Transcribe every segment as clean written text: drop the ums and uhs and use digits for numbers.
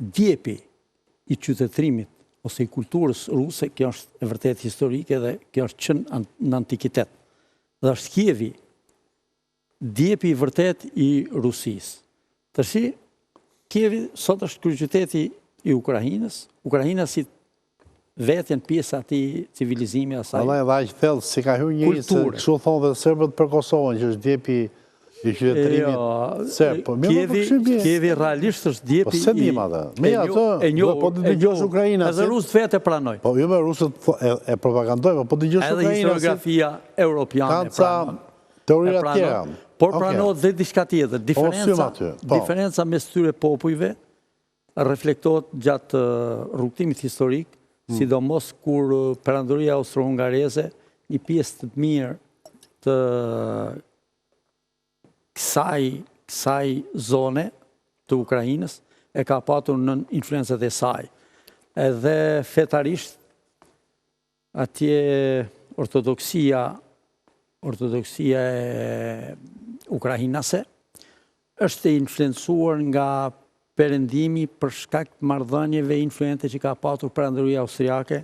djepi i qytetërimit ose i kulturës ruse, kjo është e vërtet historike dhe kjo është qenë në antikitet. Dhe është Kievi, djepi i vërtet i Rusisë. Tërsi, Kievi sot është kryeqyteti i Ukrainës. Ukraina si vetë janë pjesë ati civilizimi asaj. Allah edhe aq thellë si ka hyrë njëri se kështu thonë dhe serbët për Kosovën, që është djepi i qytetërimit serb. Kievi realisht është djepi po se dim atë. Me atë, po të dëgjosh Ukraina. Edhe rusët vetë e pranoj. Po jo me rusët e propagandojnë, po të dëgjosh Ukraina. Edhe historiografia europiane e pranon. Teoria tjera. Por pranohet dhe diçka tjetër. Diferenca mes tyre popujve reflektohet gjatë rrugtimit historik, sidomos kur perandoria austro-hungareze, një pjesë të mirë të kësaj zone të Ukrainës e ka patur në influencët e saj. Edhe fetarisht, atje ortodoksia e ukrainase është influencuar nga perëndimi për shkak të marrëdhënieve influente që ka patur perandoria austriake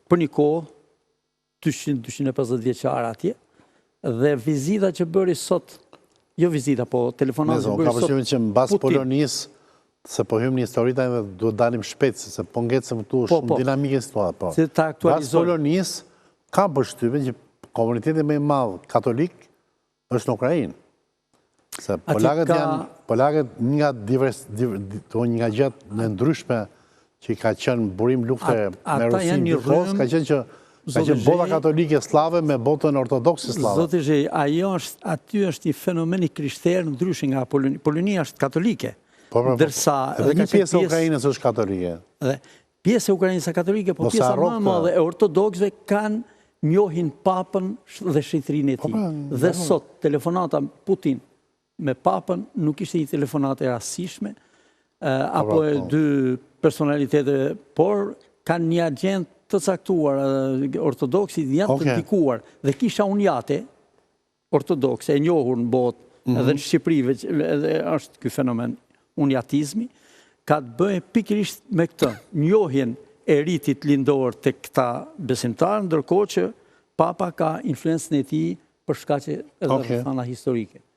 për një kohë 200-250 vjeçare atje, dhe vizita që bëri sot, jo vizita, po telefonat që bëri sot. Ka përshtypjen që mbas Polonisë, se po hym në historita dhe duhet dalim shpejt, se po ngecëm këtu shumë dinamike situata. Mbas Polonisë, ka përshtypjen që komuniteti më i madh katolik është në Ukrainë. Se polakët nga gjatë në ndryshme që ka qenë burim lufte me Rusin gjithos, ka qenë bota katolike slave me botën ortodoksi slave. Zotë Zhej, aty është i fenomeni krishterë ndryshe nga Polonia është katolike. Edhe një pjesë e Ukrainës është katolike. Pjesë e Ukrainës është katolike, po pjesë më madhe e ortodoksve kanë njohin papën dhe shitërinë e tij. Dhe sot, telefonata Putin me papën nuk ishte një telefonat e rastishme, apo e dy personalitete, por kanë një agent të caktuar, ortodoksit janë të ndikuar, dhe kisha unjate ortodokse, e njohur në botë, edhe në Shqipëri, edhe është ky fenomen unjatizmi, ka të bëjë pikërisht me këtë, njohjen e ritit lindor të këta besimtarë, ndërkohë që papa ka influencën e tij për shkaqe edhe rrethana historike.